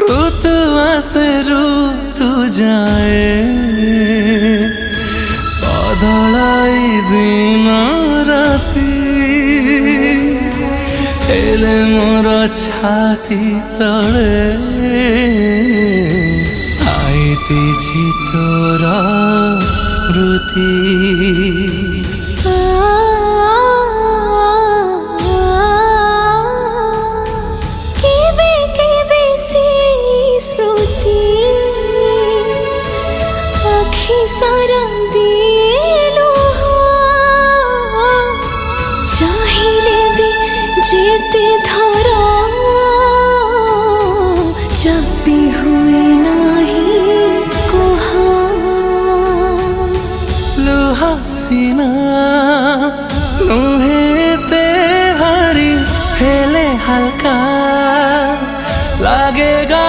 ऋतु आसे ऋतु जाए बदलाई दिन राति हेले मोर छाती तले साइती तोर स्मृति। सारा दिलो चाहिले भी जेते धरा जब भी हुए